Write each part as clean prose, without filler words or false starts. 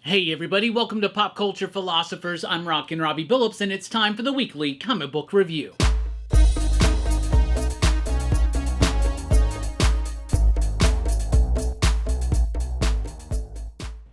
Hey everybody, welcome to Pop Culture Philosophers. I'm Rockin Robbie Billups, and it's time for the weekly comic book review.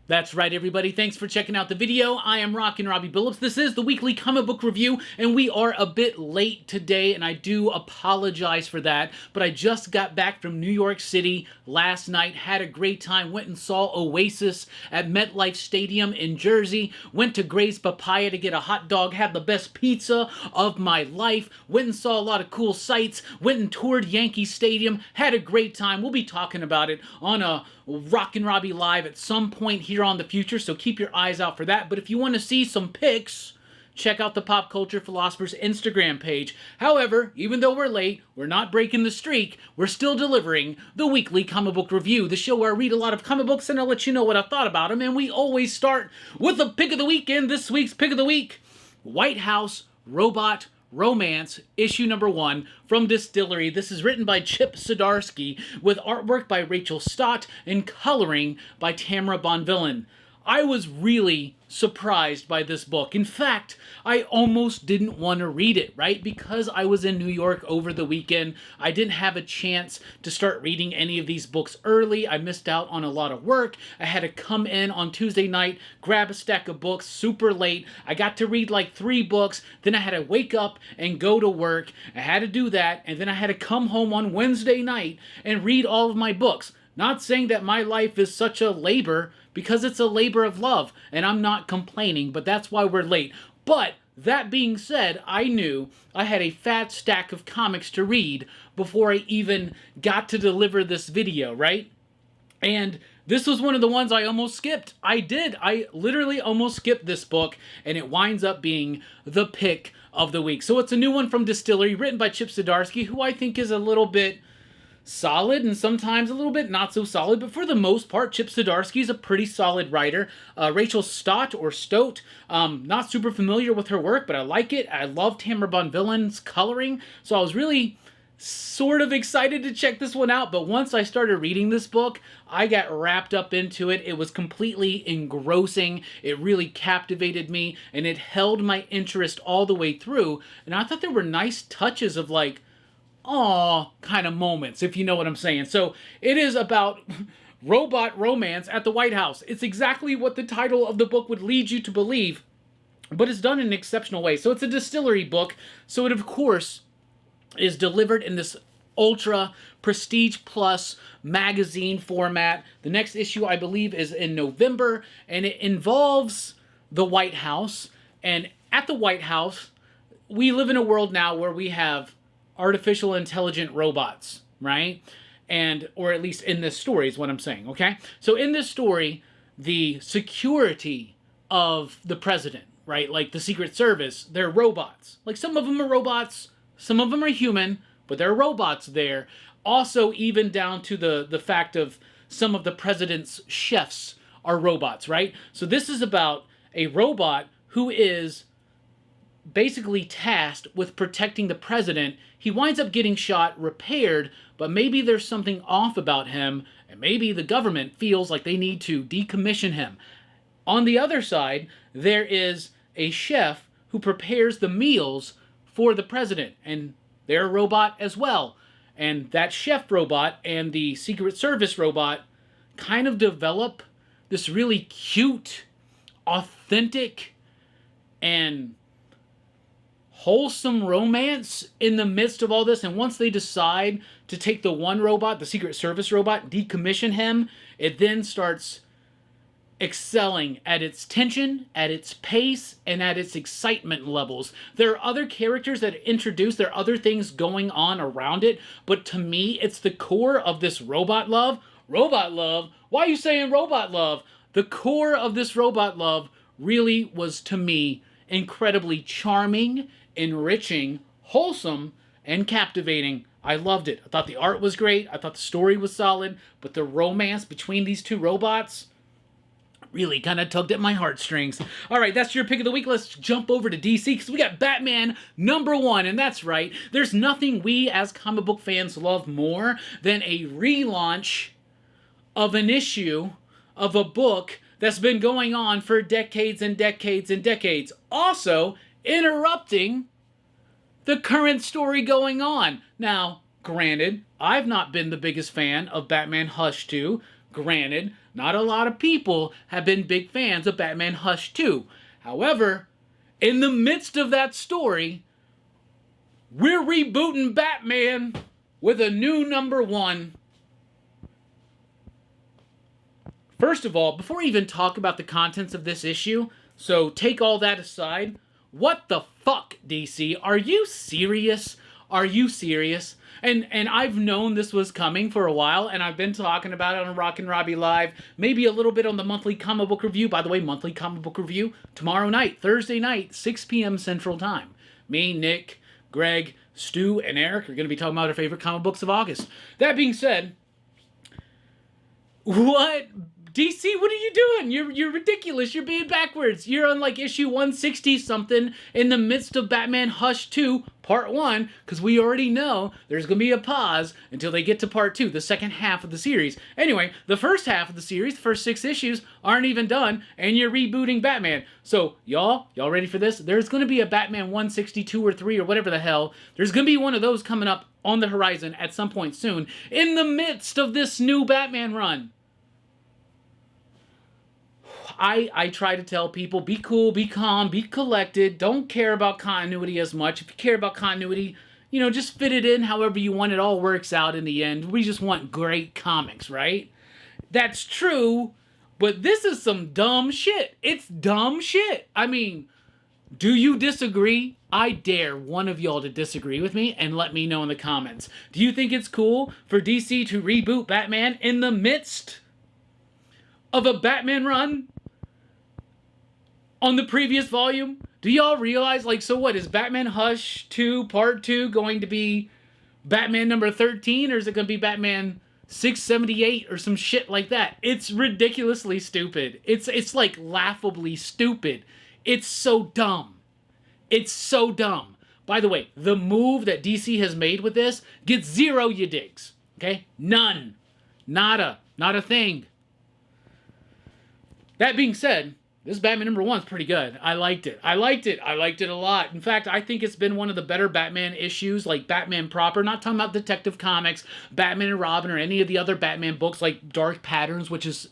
That's right, everybody. Thanks for checking out the video. I am Rockin Robbie Billups. This is the weekly comic book review, and we are a bit late today, and I do apologize for that. But I just got back from New York City last night, had a great time, went and saw Oasis at MetLife Stadium in Jersey, went to Gray's Papaya to get a hot dog, had the best pizza of my life, went and saw a lot of cool sights, went and toured Yankee Stadium, had a great time. We'll be talking about it on a Rockin Robbie Live at some point here on the future, so keep your eyes out for that. But if you want to see some pics, check out the Pop Culture Philosophers Instagram page. However, even though we're late, we're not breaking the streak. We're still delivering the weekly comic book review, the show where I read a lot of comic books and I'll let you know what I thought about them. And we always start with the pick of the week. And this week's pick of the week, White House Robot Romance, issue number 1 from Distillery. This is written by Chip Zdarsky with artwork by Rachel Stott and coloring by Tamara Bonvillain. I was really surprised by this book. In fact, I almost didn't want to read it, right? Because I was in New York over the weekend, I didn't have a chance to start reading any of these books early. I missed out on a lot of work. I had to come in on Tuesday night, grab a stack of books super late. I got to read like 3 books, then I had to wake up and go to work. I had to do that, and then I had to come home on Wednesday night and read all of my books. Not saying that my life is such a labor, because it's a labor of love, and I'm not complaining, but that's why we're late. But that being said, I knew I had a fat stack of comics to read before I even got to deliver this video, right? And this was one of the ones I almost skipped. I did. I literally almost skipped this book, and it winds up being the pick of the week. So it's a new one from Distillery, written by Chip Zdarsky, who I think is a little bit solid and sometimes a little bit not so solid, but for the most part, Chip Zdarsky is a pretty solid writer. Rachel Stott, or Stote, not super familiar with her work, but I like it. I love Tamara Bonvillain's coloring, so I was really sort of excited to check this one out, but once I started reading this book, I got wrapped up into it. It was completely engrossing. It really captivated me, and it held my interest all the way through, and I thought there were nice touches of like, aw kind of moments, if you know what I'm saying. So it is about robot romance at the White House. It's exactly what the title of the book would lead you to believe, but it's done in an exceptional way. So it's a Distillery book, so it of course is delivered in this ultra prestige plus magazine format. The next issue, I believe, is in November, and it involves the White House. And at the White House, we live in a world now where we have artificial intelligent robots, right? And, or at least in this story is what I'm saying, okay? So in this story, the security of the president, right? Like the Secret Service, they're robots. Like some of them are robots, some of them are human, but there are robots there. Also, even down to the fact of some of the president's chefs are robots, right? So this is about a robot who is basically tasked with protecting the president. He winds up getting shot, repaired, but maybe there's something off about him, and maybe the government feels like they need to decommission him. On the other side, there is a chef who prepares the meals for the president, and they're a robot as well. And that chef robot and the Secret Service robot kind of develop this really cute, authentic, and wholesome romance in the midst of all this. And once they decide to take the one robot, the Secret Service robot, decommission him, it then starts excelling at its tension, at its pace, and at its excitement levels. There are other characters that are introduced, there are other things going on around it, but to me, it's the core of this robot love. Robot love? Why are you saying robot love? The core of this robot love really was, to me, incredibly charming, enriching, wholesome, and captivating. I loved it. I thought the art was great. I thought the story was solid. But the romance between these two robots really kind of tugged at my heartstrings. All right, that's your pick of the week. Let's jump over to DC because we got Batman #1. And that's right. There's nothing we as comic book fans love more than a relaunch of an issue of a book that's been going on for decades and decades and decades. Also, interrupting the current story going on. Now, granted, I've not been the biggest fan of Batman Hush 2. Granted, not a lot of people have been big fans of Batman Hush 2. However, in the midst of that story, we're rebooting Batman with a new #1. First of all, before I even talk about the contents of this issue, so take all that aside, what the fuck, DC? Are you serious? Are you serious? And I've known this was coming for a while, and I've been talking about it on Rockin Robbie Live, maybe a little bit on the monthly comic book review. By the way, monthly comic book review tomorrow night, Thursday night, 6 p.m. Central Time. Me, Nick, Greg, Stu, and Eric are going to be talking about our favorite comic books of August. That being said, what? DC, what are you doing? You're ridiculous. You're being backwards. You're on like issue 160 something in the midst of Batman Hush 2 Part 1, because we already know there's going to be a pause until they get to Part 2, the second half of the series. Anyway, the first half of the series, the first 6 issues, aren't even done, and you're rebooting Batman. So, y'all ready for this? There's going to be a Batman 162 or 3 or whatever the hell. There's going to be one of those coming up on the horizon at some point soon in the midst of this new Batman run. I try to tell people, be cool, be calm, be collected, don't care about continuity as much. If you care about continuity, you know, just fit it in however you want. It all works out in the end. We just want great comics, right? That's true, but this is some dumb shit. It's dumb shit. I mean, do you disagree? I dare one of y'all to disagree with me and let me know in the comments. Do you think it's cool for DC to reboot Batman in the midst of a Batman run on the previous volume? Do y'all realize, like, so what, is Batman Hush 2 Part 2 going to be Batman number 13, or is it going to be Batman 678 or some shit like that? It's ridiculously stupid. It's like laughably stupid. It's so dumb. It's so dumb. By the way, the move that DC has made with this gets 0 you digs. Okay? None. Nada. Not a thing. That being said, this Batman #1 is pretty good. I liked it. I liked it a lot. In fact, I think it's been one of the better Batman issues, like Batman proper. Not talking about Detective Comics, Batman and Robin, or any of the other Batman books like Dark Patterns, which is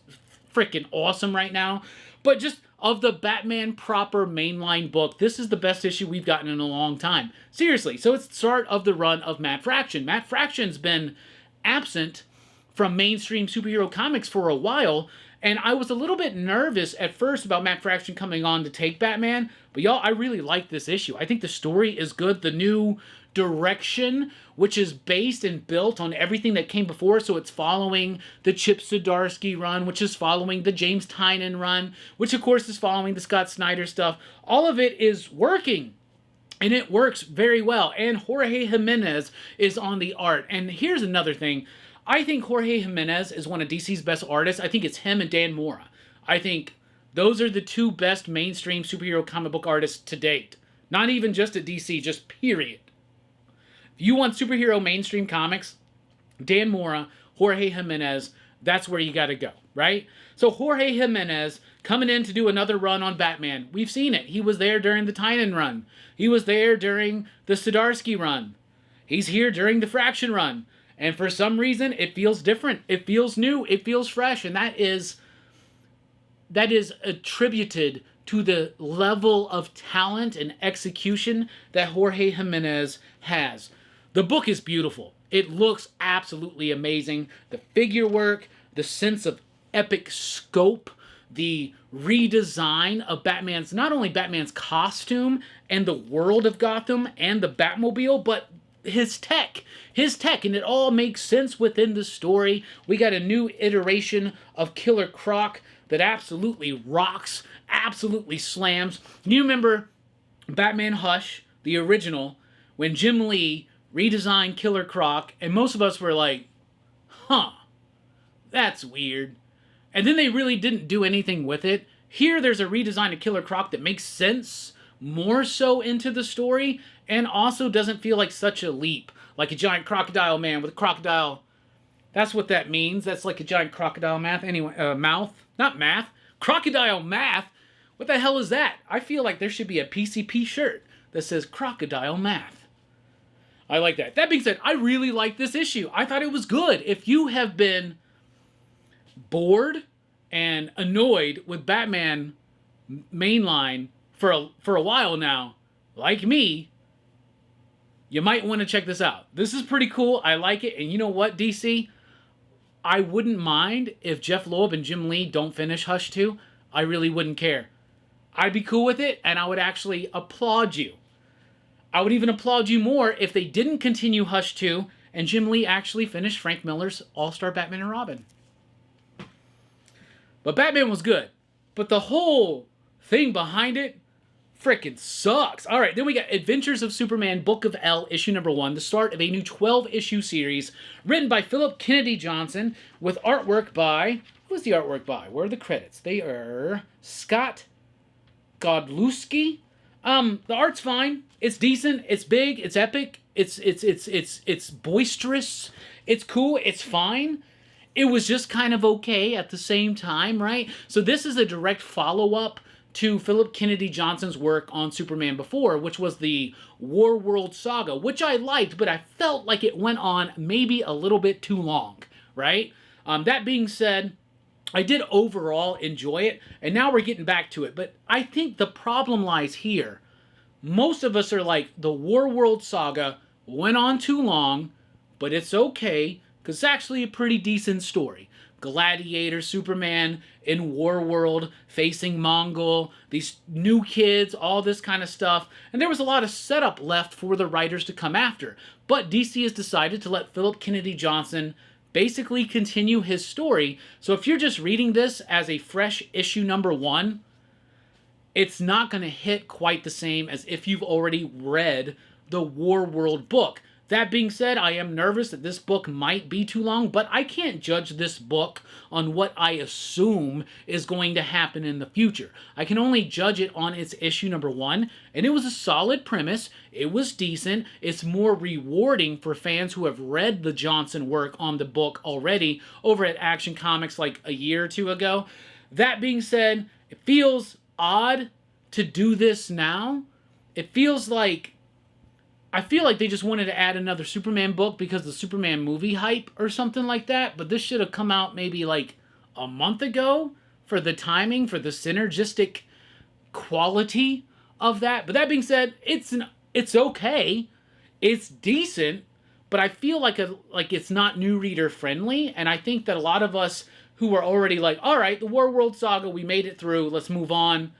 freaking awesome right now. But just of the Batman proper mainline book, this is the best issue we've gotten in a long time. Seriously. So it's the start of the run of Matt Fraction. Matt Fraction's been absent from mainstream superhero comics for a while, and I was a little bit nervous at first about Matt Fraction coming on to take Batman, but y'all, I really like this issue. I think the story is good. The new direction, which is based and built on everything that came before, so it's following the Chip Zdarsky run, which is following the James Tynion run, which of course is following the Scott Snyder stuff. All of it is working, and it works very well, and Jorge Jimenez is on the art. And here's another thing. I think Jorge Jimenez is one of DC's best artists. I think it's him and Dan Mora. I think those are the two best mainstream superhero comic book artists to date. Not even just at DC, just period. If you want superhero mainstream comics, Dan Mora, Jorge Jimenez, that's where you got to go, right? So Jorge Jimenez coming in to do another run on Batman. We've seen it. He was there during the Tynion run. He was there during the Zdarsky run. He's here during the Fraction run. And for some reason, it feels different. It feels new. It feels fresh. And that is attributed to the level of talent and execution that Jorge Jimenez has. The book is beautiful. It looks absolutely amazing. The figure work, the sense of epic scope, the redesign of Batman's, not only Batman's costume and the world of Gotham and the Batmobile, but his tech, and it all makes sense within the story. We got a new iteration of Killer Croc that absolutely rocks, absolutely slams. You remember Batman Hush, the original, when Jim Lee redesigned Killer Croc, and most of us were like, huh, that's weird. And then they really didn't do anything with it. Here there's a redesign of Killer Croc that makes sense, more so into the story, and also doesn't feel like such a leap. Like a giant crocodile man with a crocodile. That's what that means. That's like a giant crocodile mouth. Anyway, mouth. Not math. Crocodile Math? What the hell is that? I feel like there should be a PCP shirt that says Crocodile Math. I like that. That being said, I really like this issue. I thought it was good. If you have been bored and annoyed with Batman mainline for a while now, like me, you might want to check this out. This is pretty cool. I like it. And you know what, DC? I wouldn't mind if Jeff Loeb and Jim Lee don't finish Hush 2. I really wouldn't care. I'd be cool with it, and I would actually applaud you. I would even applaud you more if they didn't continue Hush 2 and Jim Lee actually finished Frank Miller's All-Star Batman and Robin. But Batman was good. But the whole thing behind it frickin' sucks. All right, then we got Adventures of Superman, Book of L, issue number 1, the start of a new 12-issue series written by Philip Kennedy Johnson with artwork by... Who's the artwork by? Where are the credits? They are Scott Godlewski. The art's fine. It's decent. It's big. It's epic. It's boisterous. It's cool. It's fine. It was just kind of okay at the same time, right? So this is a direct follow-up to Philip Kennedy Johnson's work on Superman before, which was the War World Saga, which I liked, but I felt like it went on maybe a little bit too long, right? That being said, I did overall enjoy it, and now we're getting back to it. But I think the problem lies here. Most of us are like, the War World Saga went on too long, but it's okay, because it's actually a pretty decent story. Gladiator, Superman in War World, facing Mongol, these new kids, all this kind of stuff. And there was a lot of setup left for the writers to come after. But DC has decided to let Philip Kennedy Johnson basically continue his story. So if you're just reading this as a fresh issue number 1, it's not going to hit quite the same as if you've already read the War World book. That being said, I am nervous that this book might be too long, but I can't judge this book on what I assume is going to happen in the future. I can only judge it on its issue number 1, and it was a solid premise. It was decent. It's more rewarding for fans who have read the Johnson work on the book already over at Action Comics like a year or two ago. That being said, it feels odd to do this now. It feels like I feel like they just wanted to add another Superman book because of the Superman movie hype or something like that. But this should have come out maybe like a month ago for the timing, for the synergistic quality of that. But that being said, it's okay. It's decent, but I feel like it's not new reader friendly. And I think that a lot of us who are already like, all right, the War World Saga, we made it through, let's move on.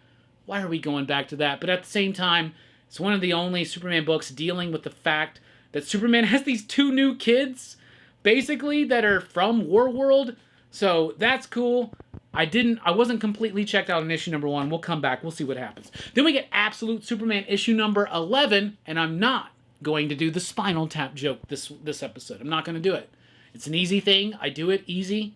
Why are we going back to that? But at the same time, it's one of the only Superman books dealing with the fact that Superman has these 2 new kids, basically, that are from War World. So that's cool. I wasn't completely checked out in issue number 1. We'll come back. We'll see what happens. Then we get Absolute Superman issue number 11, and I'm not going to do the Spinal Tap joke this episode. I'm not going to do it. It's an easy thing. I do it easy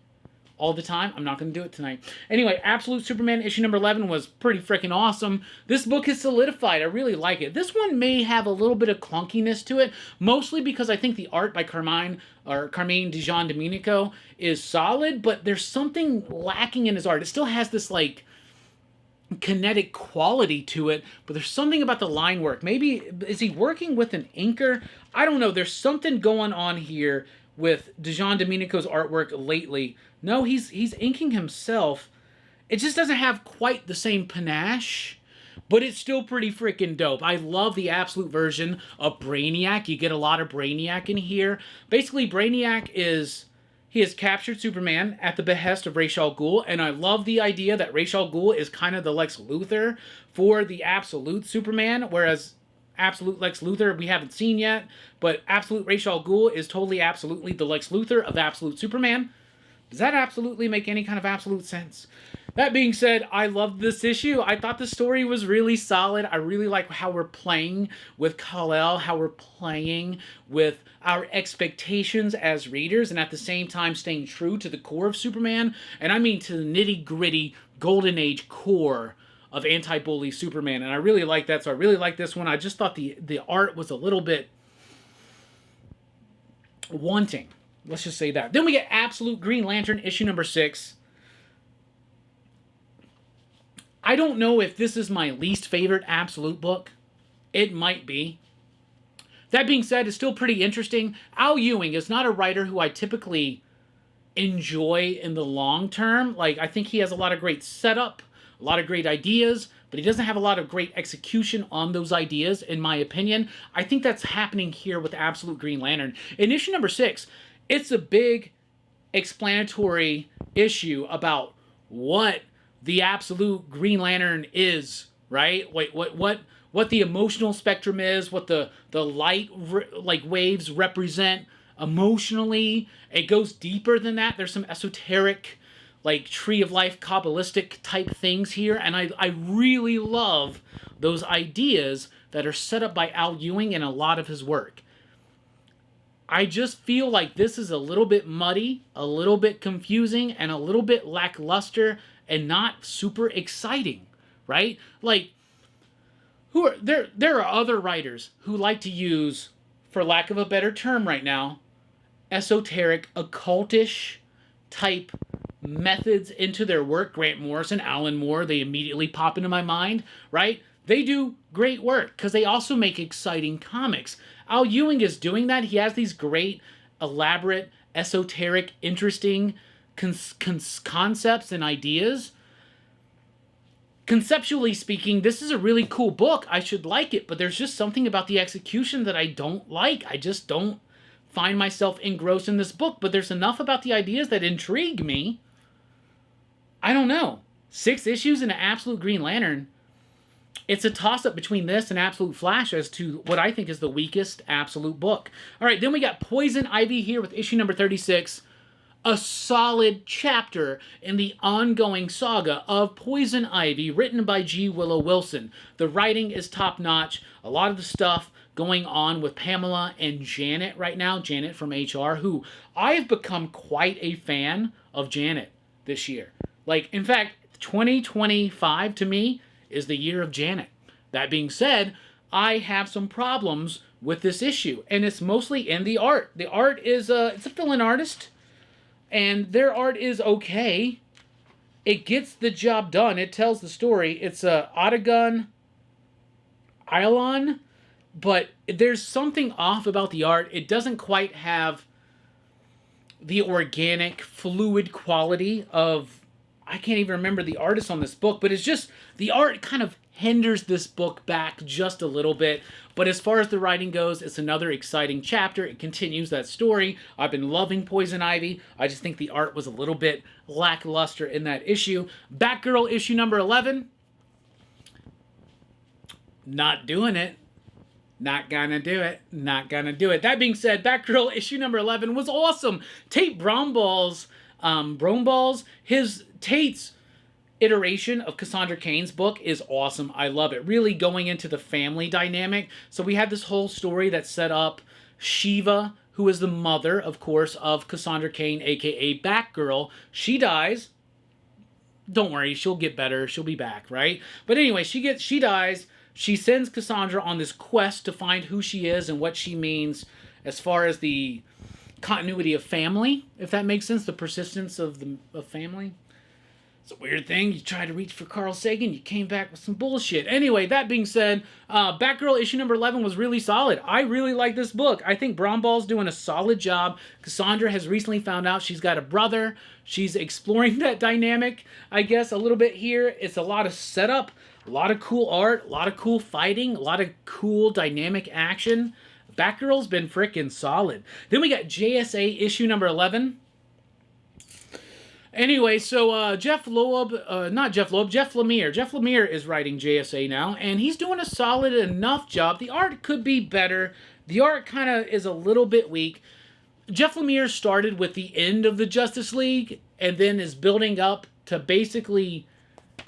all the time. I'm not going to do it tonight. Anyway, Absolute Superman issue number 11 was pretty freaking awesome. This book is solidified. I really like it. This one may have a little bit of clunkiness to it, mostly because I think the art by Carmine Dijon Domenico is solid, but there's something lacking in his art. It still has this like kinetic quality to it, but there's something about the line work. Maybe, is he working with an inker? I don't know. There's something going on here with Dijon Domenico's artwork lately. No, he's inking himself. It just doesn't have quite the same panache, but it's still pretty freaking dope. I love the Absolute version of Brainiac. You get a lot of Brainiac in here. Basically, Brainiac he has captured Superman at the behest of Ra's al Ghul, and I love the idea that Ra's al Ghul is kind of the Lex Luthor for the Absolute Superman, whereas Absolute Lex Luthor we haven't seen yet, but Absolute Ra's al Ghul is totally absolutely the Lex Luthor of Absolute Superman. Does that absolutely make any kind of absolute sense? That being said, I loved this issue. I thought the story was really solid. I really like how we're playing with Kal-El, how we're playing with our expectations as readers, and at the same time staying true to the core of Superman. And I mean to the nitty-gritty Golden Age core of anti-bully Superman. And I really like that, so I really like this one. I just thought the art was a little bit wanting. Let's just say that. Then we get Absolute Green Lantern issue number 6. I don't know if this is my least favorite Absolute book. It might be. That being said, it's still pretty interesting. Al Ewing is not a writer who I typically enjoy in the long term. Like, I think he has a lot of great setup, a lot of great ideas, but he doesn't have a lot of great execution on those ideas, in my opinion. I think that's happening here with Absolute Green Lantern. In issue number 6, it's a big explanatory issue about what the Absolute Green Lantern is, right? What the emotional spectrum is, what the light waves represent emotionally. It goes deeper than that. There's some esoteric, like, tree of life, Kabbalistic type things here, and I really love those ideas that are set up by Al Ewing in a lot of his work. I just feel like this is a little bit muddy, a little bit confusing, and a little bit lackluster, and not super exciting, right? Like, there are other writers who like to use, for lack of a better term right now, esoteric, occultish type methods into their work. Grant Morrison, Alan Moore, they immediately pop into my mind, right? They do great work because they also make exciting comics. Al Ewing is doing that. He has these great, elaborate, esoteric, interesting concepts and ideas. Conceptually speaking, this is a really cool book. I should like it, but there's just something about the execution that I don't like. I just don't find myself engrossed in this book, but there's enough about the ideas that intrigue me. I don't know. 6 issues in an Absolute Green Lantern. It's a toss-up between this and Absolute Flash as to what I think is the weakest Absolute book. All right, then we got Poison Ivy here with issue number 36. A solid chapter in the ongoing saga of Poison Ivy, written by G. Willow Wilson. The writing is top-notch. A lot of the stuff going on with Pamela and Janet right now. Janet from HR, who I have become quite a fan of Janet this year. Like, in fact, 2025 to me is the year of Janet. That being said, I have some problems with this issue, and it's mostly in the art. The art is, it's a fill-in artist, and their art is okay. It gets the job done. It tells the story. It's Otagon Ilon, but there's something off about the art. It doesn't quite have the organic, fluid quality of, I can't even remember the artist on this book, but it's just, the art kind of hinders this book back just a little bit. But as far as the writing goes, it's another exciting chapter. It continues that story. I've been loving Poison Ivy. I just think the art was a little bit lackluster in that issue. Batgirl issue number 11. Not doing it. Not gonna do it. Not gonna do it. That being said, Batgirl issue number 11 was awesome. Tate Bromball's, Tate's iteration of Cassandra Cain's book is awesome. I love it. Really going into the family dynamic. So we had this whole story that set up Shiva, who is the mother, of course, of Cassandra Cain, aka Batgirl. She dies. Don't worry, she'll get better. She'll be back, right? But anyway, she dies. She sends Cassandra on this quest to find who she is and what she means as far as the continuity of family, if that makes sense, the persistence of family. It's a weird thing. You tried to reach for Carl Sagan, you came back with some bullshit. Anyway, that being said, Batgirl issue number 11 was really solid. I really like this book. I think Bromball's doing a solid job. Cassandra has recently found out she's got a brother. She's exploring that dynamic, I guess, a little bit here. It's a lot of setup, a lot of cool art, a lot of cool fighting, a lot of cool dynamic action. Batgirl's been freaking solid. Then we got JSA issue number 11. Anyway, so Jeff Lemire. Jeff Lemire is writing JSA now, and he's doing a solid enough job. The art could be better. The art kind of is a little bit weak. Jeff Lemire started with the end of the Justice League, and then is building up to basically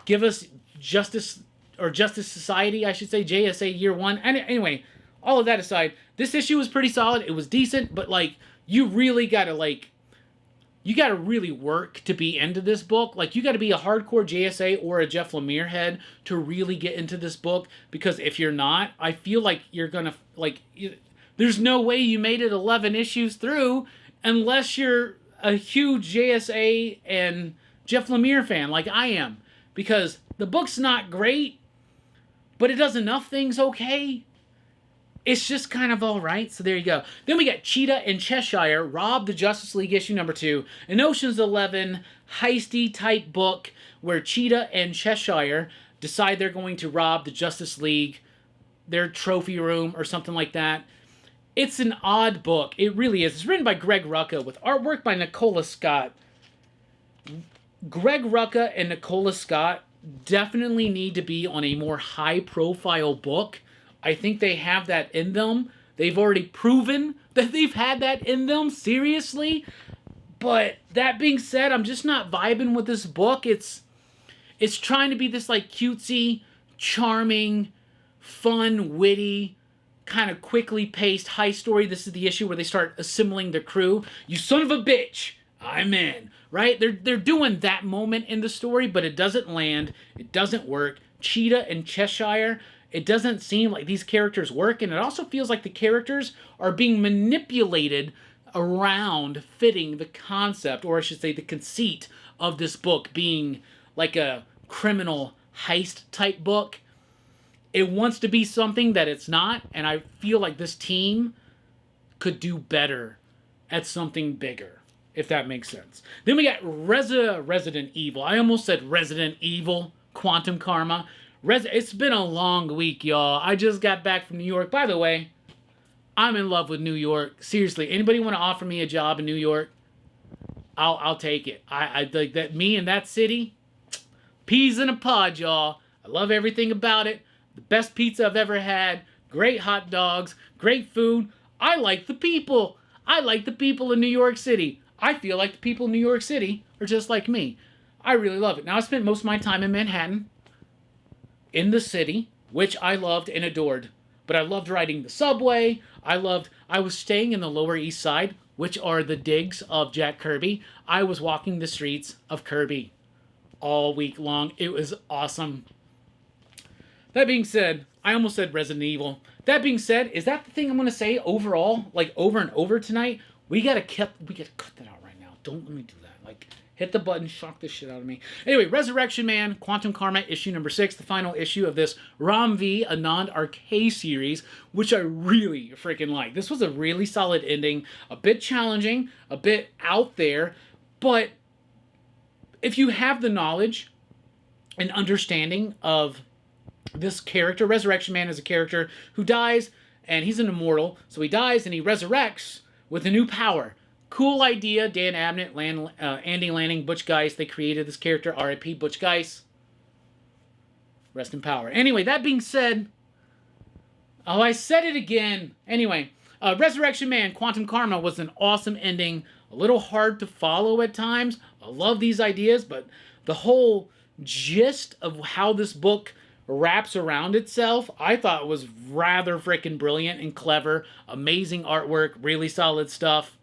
give us Justice Society, I should say, JSA Year 1. And anyway, all of that aside, this issue was pretty solid. It was decent, but, like, you really gotta, like, you got to really work to be into this book. Like, you got to be a hardcore JSA or a Jeff Lemire head to really get into this book. Because if you're not, I feel like you're going to, like, there's no way you made it 11 issues through unless you're a huge JSA and Jeff Lemire fan like I am. because the book's not great, but it does enough things okay. It's just kind of alright, so there you go. Then we got Cheetah and Cheshire, Rob the Justice League issue number 2, an Ocean's 11 heisty type book where Cheetah and Cheshire decide they're going to rob the Justice League, their trophy room or something like that. It's an odd book. It really is. It's written by Greg Rucka with artwork by Nicola Scott. Greg Rucka and Nicola Scott definitely need to be on a more high-profile book. I think they have that in them. They've already proven that they've had that in them, seriously. But that being said, I'm just not vibing with this book. It's trying to be this like cutesy, charming, fun, witty, kind of quickly paced high story. This is the issue where they start assimilating their crew. You son of a bitch, I'm in. Right? They're doing that moment in the story, but it doesn't land. It doesn't work. Cheetah and Cheshire, it doesn't seem like these characters work, and it also feels like the characters are being manipulated around fitting the concept, or I should say the conceit of this book being like a criminal heist type book. It wants to be something that it's not, and I feel like this team could do better at something bigger, if that makes sense. Then we got Resident Evil. I almost said Resident Evil, Quantum Karma. It's been a long week, y'all. I just got back from New York. By the way, I'm in love with New York. Seriously, anybody want to offer me a job in New York? I'll take it. I like that. Me in that city, peas in a pod, y'all. I love everything about it. The best pizza I've ever had. Great hot dogs. Great food. I like the people. I like the people in New York City. I feel like the people in New York City are just like me. I really love it. Now, I spent most of my time in Manhattan, in the city, which I loved and adored. But I loved riding the subway. I was staying in the Lower East Side, which are the digs of Jack Kirby. I was walking the streets of Kirby all week long. It was awesome. That being said, I almost said Resident Evil. That being said, is that the thing I'm going to say overall, like over and over tonight? We gotta cut that out right now. Don't let me do that. Like, hit the button, shock the shit out of me. Anyway, Resurrection Man, Quantum Karma, issue number 6, the final issue of this Ram V Anand RK series, which I really freaking like. This was a really solid ending, a bit challenging, a bit out there, but if you have the knowledge and understanding of this character, Resurrection Man is a character who dies, and he's an immortal, so he dies and he resurrects with a new power. Cool idea. Dan Abnett, Andy Lanning, Butch Geist. They created this character. R.I.P. Butch Geist. Rest in power. Anyway, that being said... Oh, I said it again. Anyway, Resurrection Man, Quantum Karma was an awesome ending. A little hard to follow at times. I love these ideas, but the whole gist of how this book wraps around itself, I thought was rather freaking brilliant and clever. Amazing artwork, really solid stuff.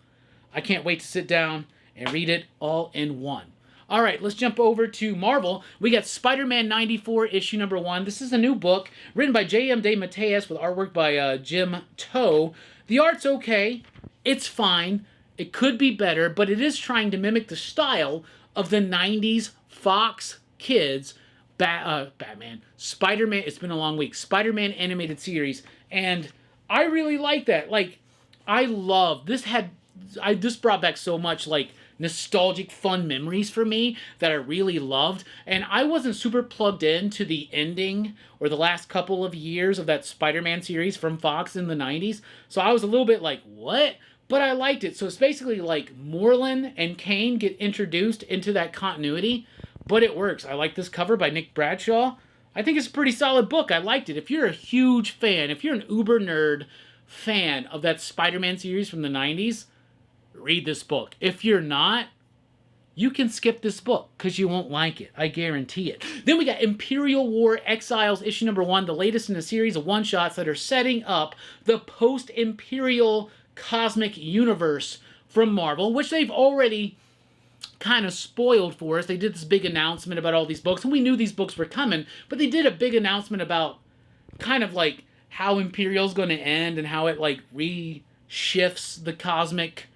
I can't wait to sit down and read it all in one. All right, let's jump over to Marvel. We got Spider-Man 94, issue number 1. This is a new book written by J.M. DeMatteis with artwork by Jim Toe. The art's okay. It's fine. It could be better, but it is trying to mimic the style of the 90s Fox Kids Batman, Spider-Man, it's been a long week, Spider-Man animated series, and I really like that. Like, I love, this brought back so much, like, nostalgic, fun memories for me that I really loved, and I wasn't super plugged into the ending or the last couple of years of that Spider-Man series from Fox in the 90s, so I was a little bit like, what? But I liked it. So it's basically like Moreland and Kane get introduced into that continuity, but it works. I like this cover by Nick Bradshaw. I think it's a pretty solid book. I liked it. If you're a huge fan, if you're an uber nerd fan of that Spider-Man series from the 90s, read this book. If you're not, you can skip this book because you won't like it. I guarantee it. Then we got Imperial War Exiles, issue number 1, the latest in a series of one-shots that are setting up the post-Imperial cosmic universe from Marvel, which they've already kind of spoiled for us. They did this big announcement about all these books, and we knew these books were coming, but they did a big announcement about kind of like how Imperial's going to end and how it like reshifts the cosmic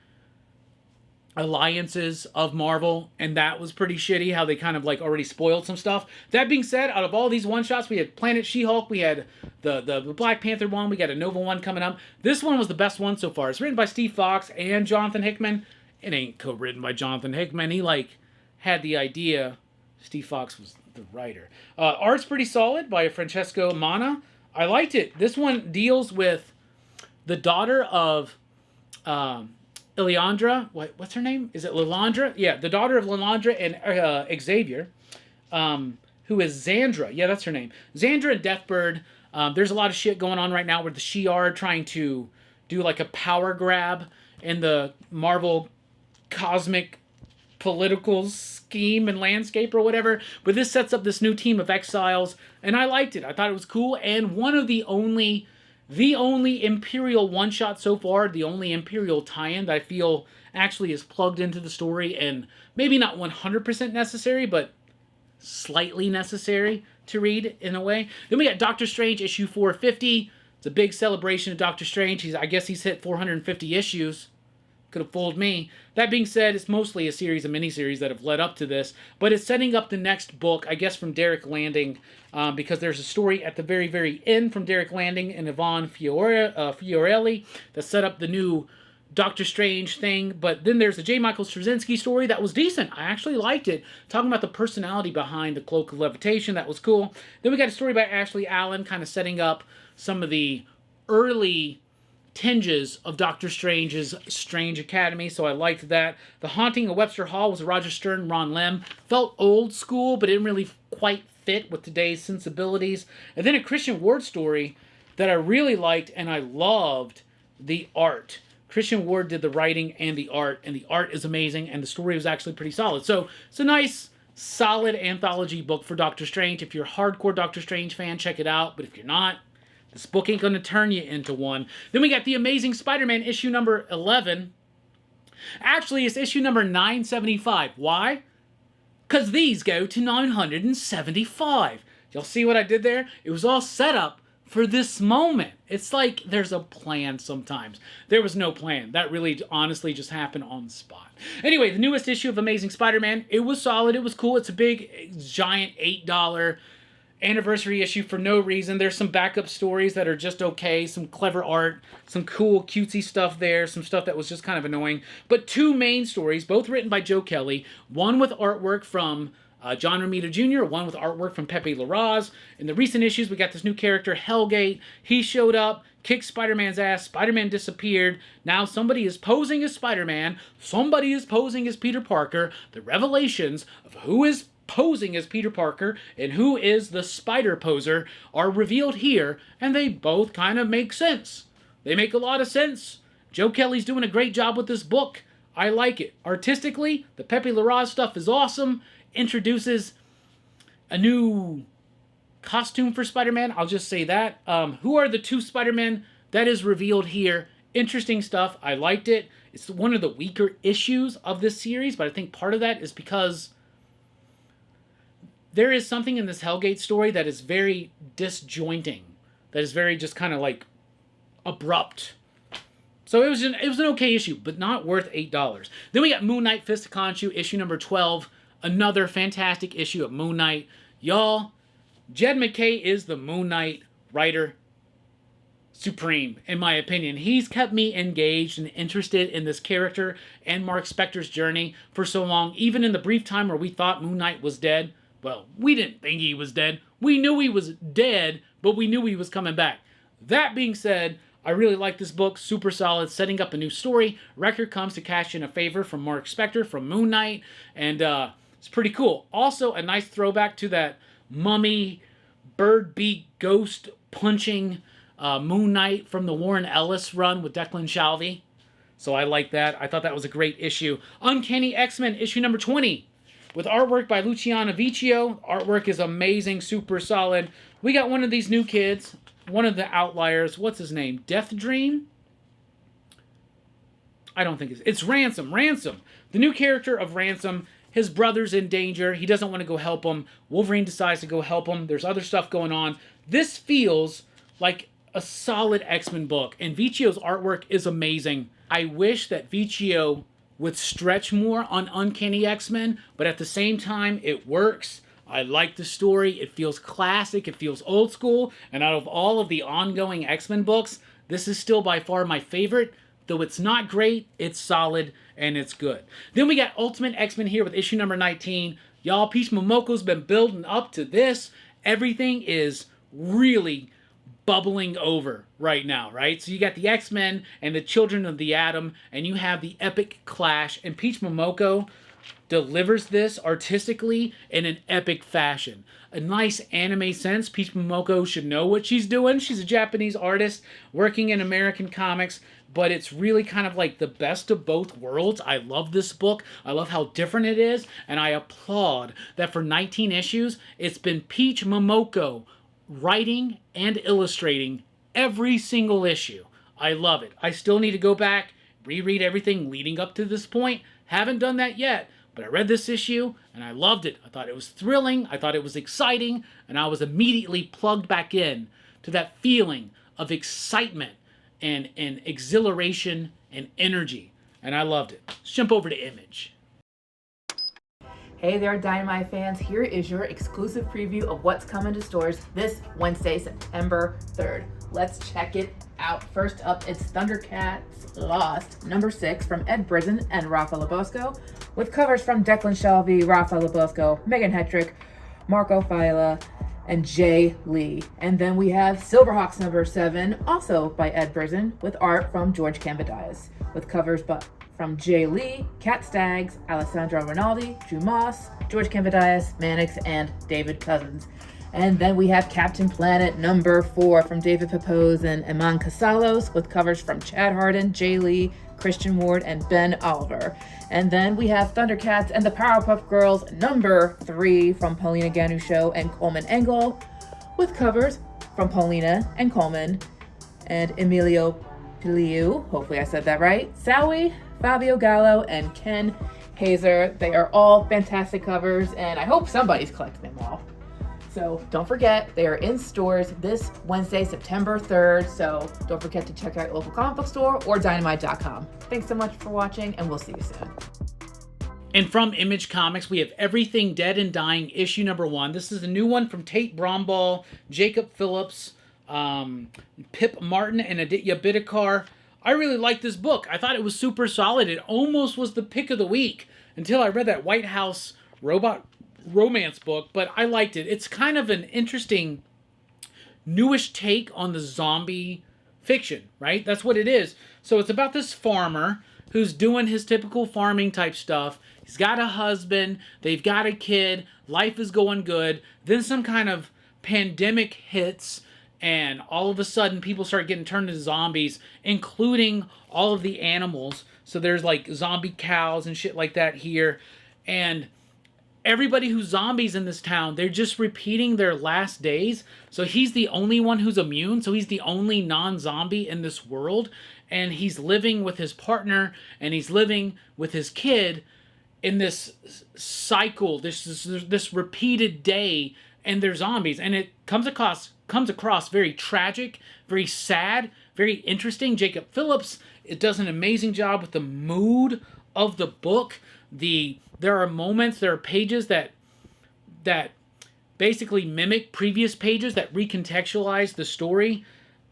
alliances of Marvel, and that was pretty shitty how they kind of like already spoiled some stuff. That being said, out of all these one-shots, we had Planet She-Hulk, we had the Black Panther one, we got a Nova one coming up. This one was the best one so far. It's written by Steve Fox and Jonathan Hickman. It ain't co-written by Jonathan Hickman. He like had the idea. Steve Fox was the writer. Art's pretty solid by Francesco Mana. I liked it. This one deals with the daughter of Ilandra, what's her name? Is it Lilandra? Yeah, the daughter of Lilandra and Xavier, who is Xandra. Yeah, that's her name. Xandra and Deathbird. There's a lot of shit going on right now where the Shi'ar trying to do like a power grab in the Marvel cosmic political scheme and landscape or whatever. But this sets up this new team of exiles, and I liked it. I thought it was cool, and one of the only Imperial one-shot so far, the only Imperial tie-in that I feel actually is plugged into the story and maybe not 100% necessary, but slightly necessary to read in a way. Then we got Doctor Strange issue 450. It's a big celebration of Doctor Strange. I guess he's hit 450 issues. Could have fooled me. That being said, it's mostly a series of miniseries that have led up to this, but it's setting up the next book, I guess, from Derek Landing, because there's a story at the very, very end from Derek Landing and Yvonne Fiorelli that set up the new Doctor Strange thing. But then there's the J. Michael Straczynski story that was decent. I actually liked it. Talking about the personality behind the Cloak of Levitation, that was cool. Then we got a story by Ashley Allen, kind of setting up some of the early tinges of Doctor Strange's Strange Academy, so I liked that. The Haunting of Webster Hall was a Roger Stern, Ron Lim. Felt old school, but didn't really quite fit with today's sensibilities. And then a Christian Ward story that I really liked, and I loved the art. Christian Ward did the writing and the art is amazing, and the story was actually pretty solid. So it's a nice, solid anthology book for Doctor Strange. If you're a hardcore Doctor Strange fan, check it out, but if you're not, this book ain't going to turn you into one. Then we got The Amazing Spider-Man issue number 11. Actually, it's issue number 975. Why? Because these go to 975. Y'all see what I did there? It was all set up for this moment. It's like there's a plan sometimes. There was no plan. That really honestly just happened on the spot. Anyway, the newest issue of Amazing Spider-Man, it was solid. It was cool. It's a big, giant $8 anniversary issue for no reason. There's some backup stories that are just okay, some clever art, some cool cutesy stuff there, some stuff that was just kind of annoying. But two main stories, both written by Joe Kelly, one with artwork from John Romita Jr., one with artwork from Pepe Larraz. In the recent issues, we got this new character, Hellgate. He showed up, kicked Spider-Man's ass, Spider-Man disappeared. Now somebody is posing as Spider-Man, somebody is posing as Peter Parker. The revelations of who is posing as Peter Parker and who is the spider poser are revealed here, and they both kind of make sense. They make a lot of sense. Joe Kelly's doing a great job with this book. I like it. Artistically, the Pepe Larraz stuff is awesome. Introduces a new costume for Spider-Man. I'll just say that. Who are the two Spider-Men? That is revealed here. Interesting stuff. I liked it. It's one of the weaker issues of this series, but I think part of that is because there is something in this Hellgate story that is very disjointing. That is very just kind of like abrupt. So it was an okay issue, but not worth $8. Then we got Moon Knight Fist of Khonshu, issue number 12. Another fantastic issue of Moon Knight. Y'all, Jed MacKay is the Moon Knight writer supreme, in my opinion. He's kept me engaged and interested in this character and Mark Spector's journey for so long, even in the brief time where we thought Moon Knight was dead. Well, we didn't think he was dead. We knew he was dead, but we knew he was coming back. That being said, I really like this book. Super solid. Setting up a new story. Wrecker comes to cash in a favor from Mark Spector from Moon Knight. And it's pretty cool. Also, a nice throwback to that mummy, bird beak, ghost punching Moon Knight from the Warren Ellis run with Declan Shalvey. So I like that. I thought that was a great issue. Uncanny X-Men issue number 20. With artwork by Luciano Vecchio. Artwork is amazing, super solid. We got one of these new kids, one of the outliers. What's his name? Death Dream? I don't think it's Ransom. Ransom. The new character of Ransom. His brother's in danger. He doesn't want to go help him. Wolverine decides to go help him. There's other stuff going on. This feels like a solid X-Men book, and Vecchio's artwork is amazing. I wish that Vecchio would stretch more on Uncanny X-Men, but at the same time, it works. I like the story. It feels classic. It feels old school. And out of all of the ongoing X-Men books, this is still by far my favorite. Though it's not great, it's solid, and it's good. Then we got Ultimate X-Men here with issue number 19. Y'all, Peach Momoko's been building up to this. Everything is really bubbling over right now, right? So you got the X-Men and the Children of the Atom, and you have the epic clash, and Peach Momoko delivers this artistically in an epic fashion. A nice anime sense. Peach Momoko should know what she's doing. She's a Japanese artist working in American comics, but it's really kind of like the best of both worlds. I love this book. I love how different it is, and I applaud that for 19 issues, it's been Peach Momoko writing and illustrating every single issue. I love it. I still need to go back, reread everything leading up to this point. Haven't done that yet, but I read this issue and I loved it. I thought it was thrilling. I thought it was exciting, and I was immediately plugged back in to that feeling of excitement and exhilaration and energy, and I loved it. Let's jump over to Image. Hey there, Dynamite fans. Here is your exclusive preview of what's coming to stores this Wednesday, September 3rd. Let's check it out. First up, it's Thundercats Lost, number 6, from Ed Brisson and Rafa Labosco, with covers from Declan Shalvey, Rafa Labosco, Megan Hetrick, Marco Failla, and Jay Lee. And then we have Silverhawks number 7, also by Ed Brisson, with art from George Cambadias, with covers from Jay Lee, Kat Staggs, Alessandro Rinaldi, Drew Moss, George Cambadias, Mannix, and David Cousins. And then we have Captain Planet number 4 from David Pepose and Iman Casalos, with covers from Chad Harden, Jay Lee, Christian Ward, and Ben Oliver. And then we have Thundercats and the Powerpuff Girls number 3 from Paulina Ganucheau and Coleman Engel, with covers from Paulina and Coleman and Emilio Piliu, hopefully I said that right, Sowie, Fabio Gallo, and Ken Hazer. They are all fantastic covers, and I hope somebody's collecting them all. So don't forget, they are in stores this Wednesday, September 3rd. So don't forget to check out your local comic book store or dynamite.com. Thanks so much for watching, and we'll see you soon. And from Image Comics, we have Everything Dead and Dying, issue number 1. This is a new one from Tate Bromball, Jacob Phillips, Pip Martin, and Aditya Bidikar. I really liked this book. I thought it was super solid. It almost was the pick of the week until I read that White House robot romance book, but I liked it. It's kind of an interesting, newish take on the zombie fiction, right? That's what it is. So it's about this farmer who's doing his typical farming type stuff. He's got a husband, they've got a kid, life is going good. Then some kind of pandemic hits, and all of a sudden people start getting turned into zombies, including all of the animals. So there's like zombie cows and shit like that here. And everybody who's zombies in this town, they're just repeating their last days. So he's the only one who's immune. So he's the only non-zombie in this world. And he's living with his partner, and he's living with his kid in this cycle, this repeated day, and they're zombies. And it comes across very tragic, very sad, very interesting. Jacob Phillips, it does an amazing job with the mood of the book. There are moments, there are pages that basically mimic previous pages that recontextualize the story.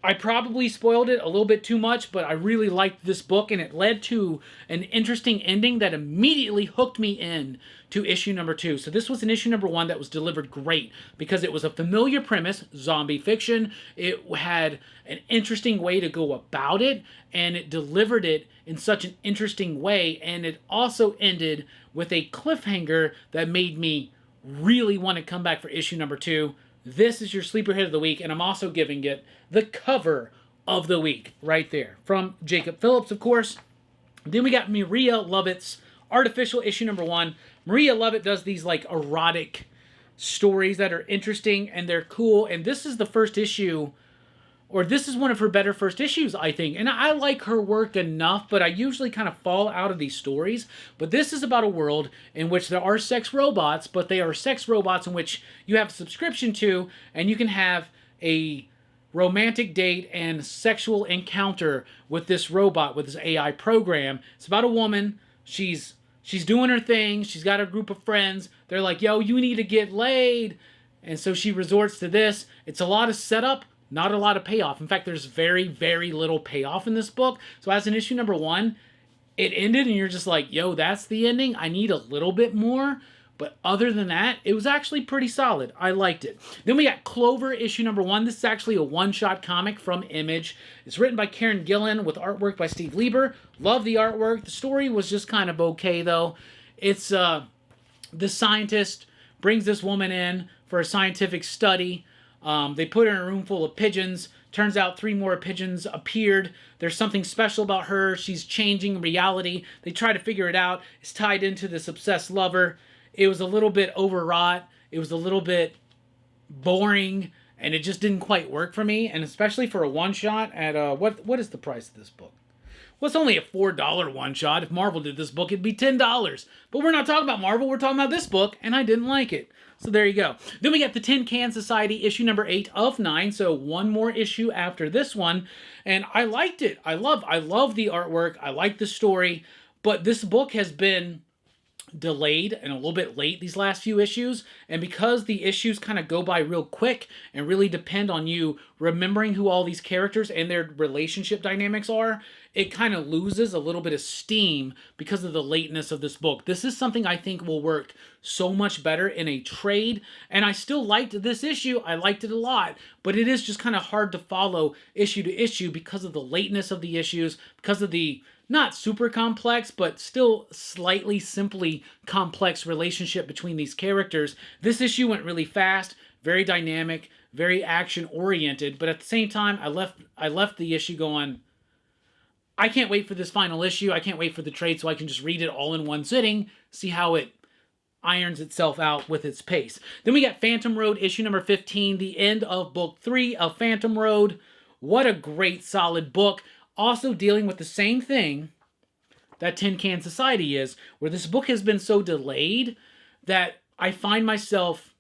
I probably spoiled it a little bit too much, but I really liked this book, and it led to an interesting ending that immediately hooked me in to issue number 2. So this was an issue number 1 that was delivered great because it was a familiar premise, zombie fiction. It had an interesting way to go about it, and it delivered it in such an interesting way, and it also ended with a cliffhanger that made me really want to come back for issue number 2. This is your sleeper hit of the week, and I'm also giving it the cover of the week right there from Jacob Phillips, of course. Then we got Maria Lovett's Artificial, issue number 1. Maria Lovett does these like erotic stories that are interesting and they're cool, and this is the first issue, or this is one of her better first issues, I think. And I like her work enough, but I usually kind of fall out of these stories. But this is about a world in which there are sex robots, but they are sex robots in which you have a subscription to, and you can have a romantic date and sexual encounter with this robot, with this AI program. It's about a woman. she's doing her thing. She's got a group of friends. They're like, yo, you need to get laid. And so she resorts to this. It's a lot of setup, not a lot of payoff. In fact, there's very, very little payoff in this book. So as in issue number 1, it ended and you're just like, yo, that's the ending. I need a little bit more. But other than that, it was actually pretty solid. I liked it. Then we got Clover, issue number 1. This is actually a one-shot comic from Image. It's written by Karen Gillan with artwork by Steve Lieber. Love the artwork. The story was just kind of okay, though. It's the scientist brings this woman in for a scientific study. They put her in a room full of pigeons. Turns out 3 more pigeons appeared. There's something special about her. She's changing reality. They try to figure it out. It's tied into this obsessed lover. It was a little bit overwrought. It was a little bit boring, and it just didn't quite work for me. And especially for a one-shot at, what is the price of this book? Well, it's only a $4 one-shot. If Marvel did this book, it'd be $10. But we're not talking about Marvel. We're talking about this book, and I didn't like it. So there you go. Then we got the Tin Can Society, issue number 8 of 9. So one more issue after this one. And I liked it. I love the artwork. I like the story. But this book has been delayed and a little bit late these last few issues, and because the issues kind of go by real quick and really depend on you remembering who all these characters and their relationship dynamics are, it kind of loses a little bit of steam because of the lateness of this book. This is something I think will work so much better in a trade, and I still liked this issue. I liked it a lot, but it is just kind of hard to follow issue to issue because of the lateness of the issues, because of the not super complex, but still slightly simply complex relationship between these characters. This issue went really fast, very dynamic, very action-oriented, but at the same time, I left the issue going, I can't wait for this final issue. I can't wait for the trade so I can just read it all in one sitting, see how it irons itself out with its pace. Then we got Phantom Road, issue number 15, the end of book 3 of Phantom Road. What a great, solid book. Also dealing with the same thing that Tin Can Society is, where this book has been so delayed that I find myself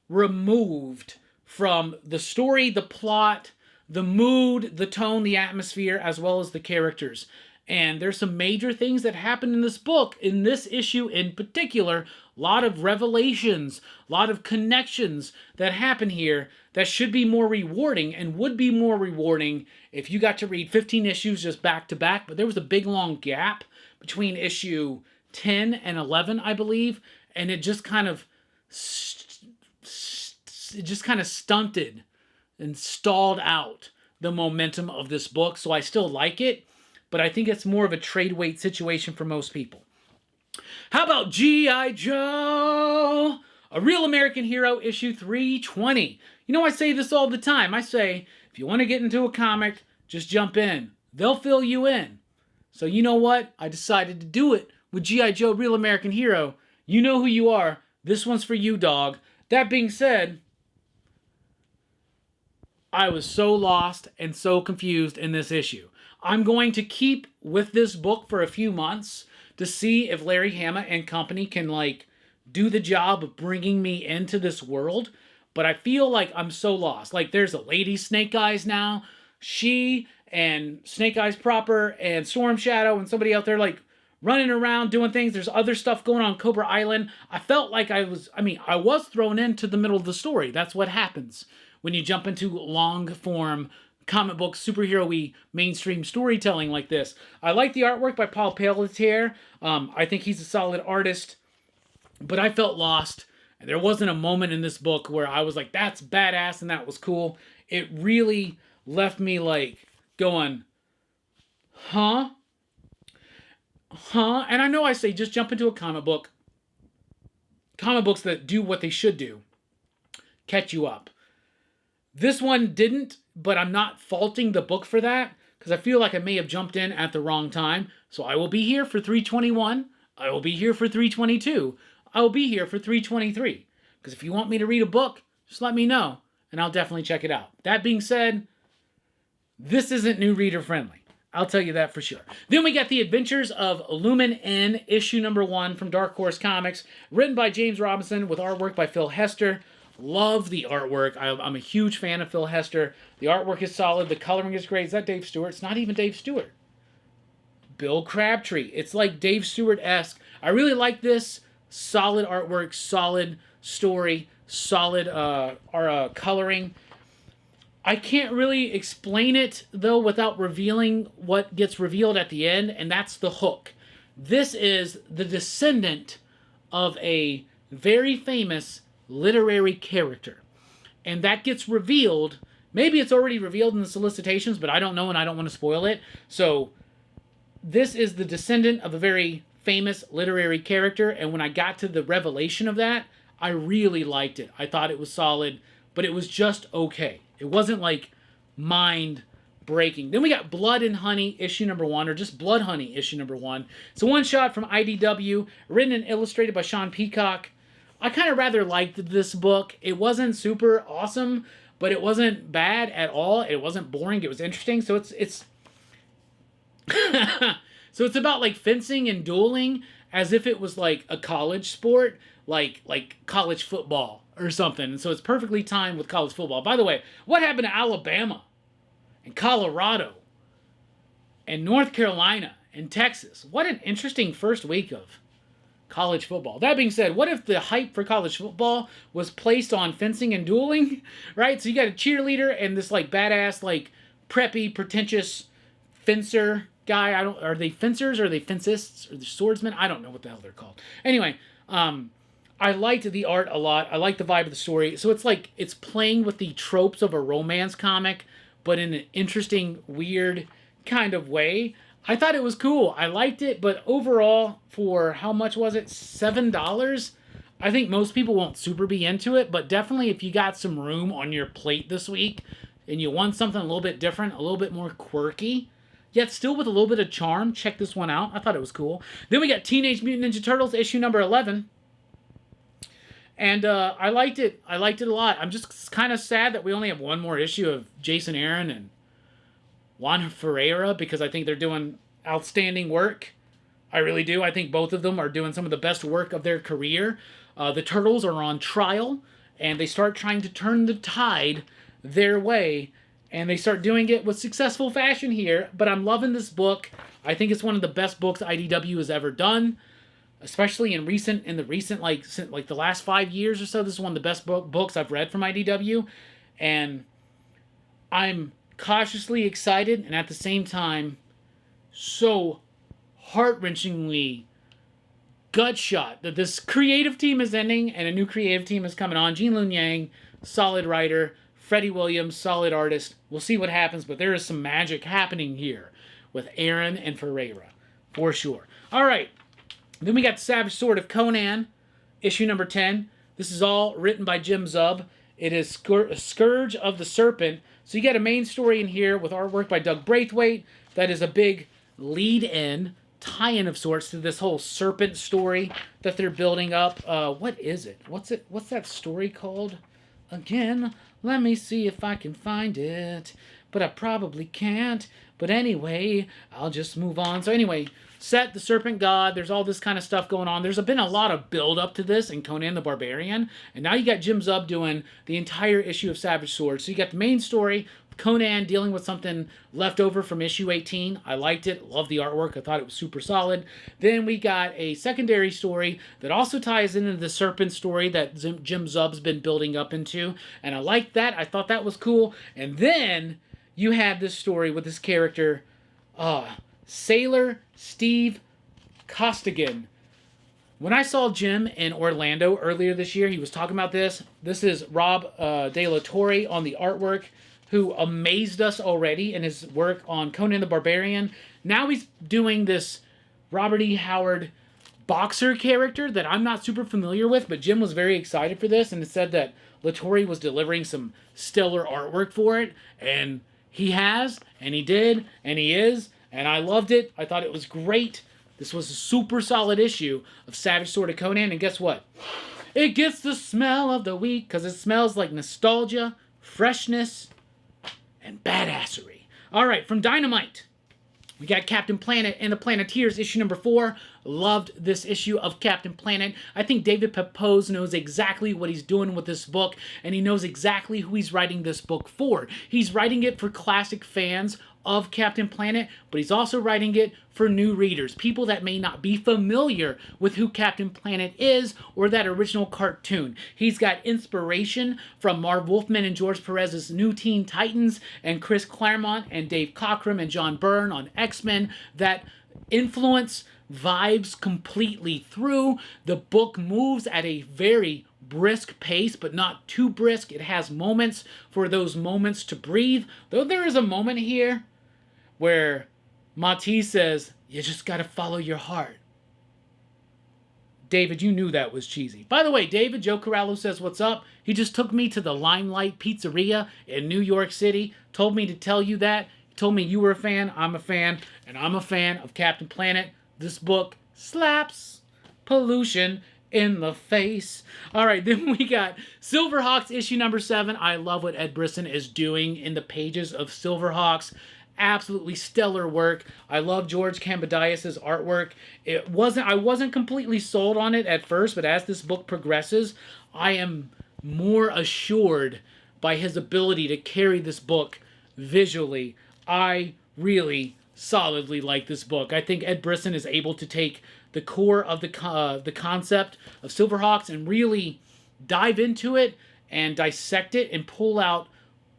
removed from the story, the plot, the mood, the tone, the atmosphere, as well as the characters. And there's some major things that happen in this book, in this issue in particular. A lot of revelations, a lot of connections that happen here that should be more rewarding and would be more rewarding if you got to read 15 issues just back to back. But there was a big long gap between issue 10 and 11, I believe, and it just kind of stunted and stalled out the momentum of this book. So I still like it, but I think it's more of a trade weight situation for most people. How about G.I. Joe? A Real American Hero, issue 320. You know, I say this all the time. I say, if you want to get into a comic, just jump in. They'll fill you in. So you know what? I decided to do it with G.I. Joe Real American Hero. You know who you are. This one's for you, dog. That being said, I was so lost and so confused in this issue. I'm going to keep with this book for a few months to see if Larry Hama and company can, like, do the job of bringing me into this world. But I feel like I'm so lost. Like, there's a lady Snake Eyes now. She and Snake Eyes proper and Storm Shadow and somebody out there, like, running around doing things. There's other stuff going on Cobra Island. I felt like I was thrown into the middle of the story. That's what happens when you jump into long-form comic book superhero-y mainstream storytelling like this. I like the artwork by Paul Pelletier. I think he's a solid artist, but I felt lost. There wasn't a moment in this book where I was like, that's badass and that was cool. It really left me like going, huh? And I know I say just jump into a comic book. Comic books that do what they should do catch you up. This one didn't, but I'm not faulting the book for that, because I feel like I may have jumped in at the wrong time. So I will be here for 321. I will be here for 322. I will be here for 323. Because if you want me to read a book, just let me know, and I'll definitely check it out. That being said, this isn't new reader friendly. I'll tell you that for sure. Then we got The Adventures of Lumen N, issue number 1 from Dark Horse Comics, written by James Robinson with artwork by Phil Hester. Love the artwork. I'm a huge fan of Phil Hester. The artwork is solid. The coloring is great. Is that Dave Stewart? It's not even Dave Stewart. Bill Crabtree. It's like Dave Stewart-esque. I really like this. Solid artwork, solid story, solid coloring. I can't really explain it, though, without revealing what gets revealed at the end, and that's the hook. This is the descendant of a very famous literary character. And that gets revealed. Maybe it's already revealed in the solicitations, but I don't know and I don't want to spoil it. So this is the descendant of a very famous literary character. And when I got to the revelation of that, I really liked it. I thought it was solid, but it was just okay. It wasn't like mind-breaking. Then we got Blood and Honey, issue number 1, or just Blood Honey, issue number 1. It's a one-shot from IDW, written and illustrated by Sean Peacock. I kind of rather liked this book. It wasn't super awesome, but it wasn't bad at all. It wasn't boring. It was interesting. So it's so it's about like fencing and dueling as if it was like a college sport, like college football or something. And so it's perfectly timed with college football. By the way, what happened to Alabama and Colorado and North Carolina and Texas? What an interesting first week of college football. That being said, what if the hype for college football was placed on fencing and dueling, right? So you got a cheerleader and this like badass, like preppy, pretentious fencer guy. Are they fencers? Or are they fencists? Or the swordsmen? I don't know what the hell they're called. Anyway, I liked the art a lot. I liked the vibe of the story. So it's like, it's playing with the tropes of a romance comic, but in an interesting, weird kind of way. I thought it was cool. I liked it, but overall, for how much was it? $7? I think most people won't super be into it, but definitely if you got some room on your plate this week and you want something a little bit different, a little bit more quirky, yet still with a little bit of charm, check this one out. I thought it was cool. Then we got Teenage Mutant Ninja Turtles, issue number 11. And I liked it. I liked it a lot. I'm just kind of sad that we only have one more issue of Jason Aaron and Juan Ferreira, because I think they're doing outstanding work. I really do. I think both of them are doing some of the best work of their career. The Turtles are on trial, and they start trying to turn the tide their way, and they start doing it with successful fashion here. But I'm loving this book. I think it's one of the best books IDW has ever done, especially in the recent like the last 5 years or so. This is one of the best books I've read from IDW, and I'm cautiously excited and at the same time so heart-wrenchingly gut shot that this creative team is ending and a new creative team is coming on. Gene Luen Yang, solid writer. Freddie Williams, solid artist. We'll see what happens, but there is some magic happening here with Aaron and Ferreira, for sure. All right, then we got Savage Sword of Conan, issue number 10. This is all written by Jim Zub. It is Scourge of the Serpent. So you got a main story in here with artwork by Doug Braithwaite. That is a big lead-in, tie-in of sorts to this whole serpent story that they're building up. What is it? What's that story called? Again, let me see if I can find it. But I probably can't. But anyway, I'll just move on. So anyway, Set, the Serpent God, there's all this kind of stuff going on. There's been a lot of build-up to this in Conan the Barbarian. And now you got Jim Zub doing the entire issue of Savage Sword. So you got the main story, Conan dealing with something left over from issue 18. I liked it. Loved the artwork. I thought it was super solid. Then we got a secondary story that also ties into the Serpent story that Jim Zub's been building up into. And I liked that. I thought that was cool. And then you had this story with this character, Sailor Steve Costigan. When I saw Jim in Orlando earlier this year, he was talking about this. This is Rob De La Torre on the artwork, who amazed us already in his work on Conan the Barbarian. Now he's doing this Robert E. Howard boxer character that I'm not super familiar with, but Jim was very excited for this and said that La Torre was delivering some stellar artwork for it, and he has, and he did, and he is, and I loved it. I thought it was great. This was a super solid issue of Savage Sword of Conan, and guess what? It gets the smell of the week, because it smells like nostalgia, freshness, and badassery. All right, from Dynamite, we got Captain Planet and the Planeteers, issue number 4. Loved this issue of Captain Planet. I think David Pepose knows exactly what he's doing with this book, and he knows exactly who he's writing this book for. He's writing it for classic fans of Captain Planet, but he's also writing it for new readers, people that may not be familiar with who Captain Planet is or that original cartoon. He's got inspiration from Marv Wolfman and George Perez's New Teen Titans and Chris Claremont and Dave Cockrum and John Byrne on X-Men that influence vibes completely through. The book moves at a very brisk pace, but not too brisk. It has moments for those moments to breathe. Though there is a moment here where Matisse says, you just gotta follow your heart. David, you knew that was cheesy. By the way, David, Joe Corallo says, what's up? He just took me to the Limelight Pizzeria in New York City, told me to tell you that. He told me you were a fan, I'm a fan, and I'm a fan of Captain Planet. This book slaps. Pollution in the face. All right, then we got Silverhawks issue number 7. I love what Ed Brisson is doing in the pages of Silverhawks. Absolutely stellar work. I love George Kambadias' artwork. I wasn't completely sold on it at first, but as this book progresses, I am more assured by his ability to carry this book visually. I really solidly like this book. I think Ed Brisson is able to take the core of the concept of Silverhawks and really dive into it and dissect it and pull out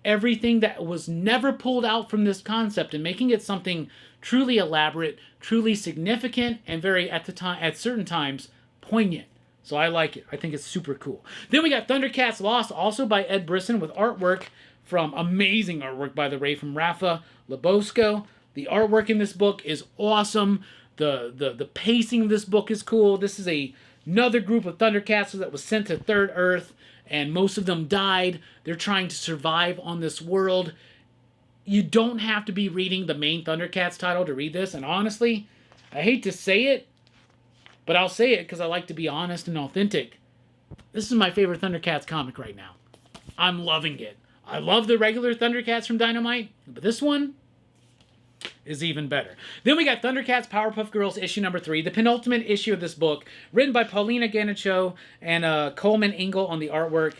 everything that was never pulled out from this concept and making it something truly elaborate, truly significant, and very, at certain times, poignant. So I like it. I think it's super cool. Then we got Thundercats Lost, also by Ed Brisson, with amazing artwork, by the way, from Rafa Labosco. The artwork in this book is awesome. The pacing of this book is cool. This is another group of Thundercats that was sent to Third Earth, and most of them died. They're trying to survive on this world. You don't have to be reading the main Thundercats title to read this, and honestly, I hate to say it, but I'll say it because I like to be honest and authentic. This is my favorite Thundercats comic right now. I'm loving it. I love the regular Thundercats from Dynamite, but this one is even better. Then we got Thundercats Powerpuff Girls issue number 3, the penultimate issue of this book, written by Paulina Ganicho and Coleman Ingle on the artwork.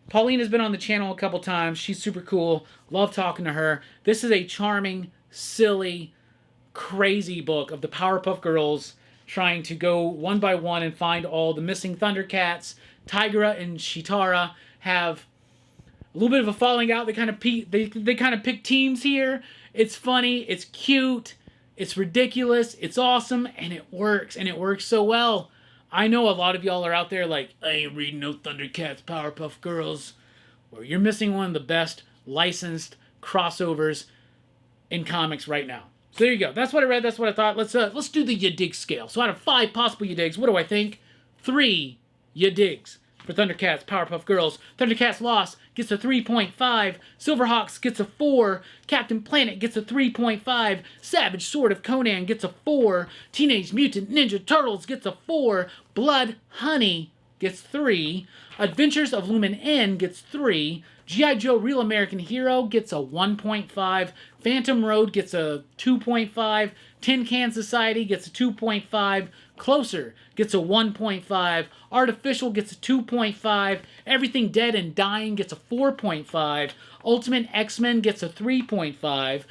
Pauline has been on the channel a couple times. She's super cool. Love talking to her. This is a charming, silly, crazy book of the Powerpuff Girls trying to go one by one and find all the missing Thundercats. Tigra and Chitara have a little bit of a falling out. They kind of pick teams here. It's funny, it's cute, it's ridiculous, it's awesome, and it works so well. I know a lot of y'all are out there like, I ain't reading no Thundercats Powerpuff Girls. Well, you're missing one of the best licensed crossovers in comics right now. So there you go. That's what I read, that's what I thought. Let's do the ya dig scale. So out of 5 possible ya digs, what do I think? 3 ya digs for Thundercats Powerpuff Girls. Thundercats Lost gets a 3.5. Silverhawks gets a 4. Captain Planet gets a 3.5. Savage Sword of Conan gets a 4. Teenage Mutant Ninja Turtles gets a 4. Blood Honey gets 3. Adventures of Lumen N gets 3. G.I. Joe Real American Hero gets a 1.5. Phantom Road gets a 2.5. Tin Can Society gets a 2.5. Closer gets a 1.5. Artificial gets a 2.5. Everything Dead and Dying gets a 4.5. Ultimate X-Men gets a 3.5.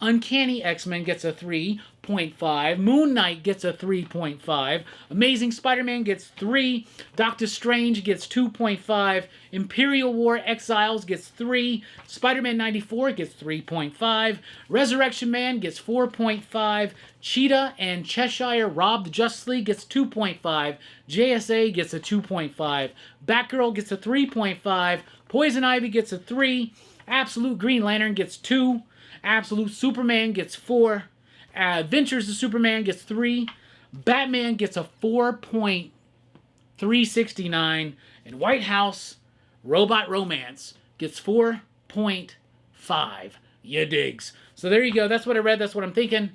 Uncanny X-Men gets a 3.5. Moon Knight gets a 3.5. Amazing Spider-Man gets 3. Doctor Strange gets 2.5. Imperial War Exiles gets 3. Spider-Man 94 gets 3.5. Resurrection Man gets 4.5. Cheetah and Cheshire Rob the Justice League gets 2.5. JSA gets a 2.5. Batgirl gets a 3.5. Poison Ivy gets a 3. Absolute Green Lantern gets 2. Absolute Superman gets 4. Adventures of Superman gets 3. Batman gets a 4.369. And White House Robot Romance gets 4.5. Ya digs. So there you go. That's what I read. That's what I'm thinking.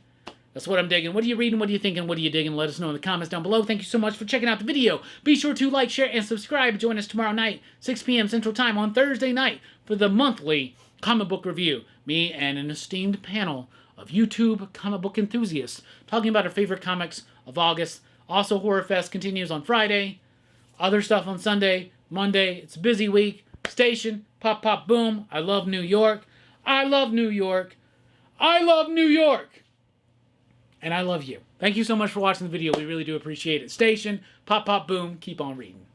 That's what I'm digging. What are you reading? What are you thinking? What are you digging? Let us know in the comments down below. Thank you so much for checking out the video. Be sure to like, share, and subscribe. Join us tomorrow night, 6 p.m. Central Time on Thursday night for the monthly comic book review. Me and an esteemed panel of YouTube comic book enthusiasts talking about our favorite comics of August. Also, Horror Fest continues on Friday. Other stuff on Sunday, Monday. It's a busy week. Station, pop, pop, boom. I love New York. I love New York. I love New York. And I love you. Thank you so much for watching the video. We really do appreciate it. Station, pop, pop, boom. Keep on reading.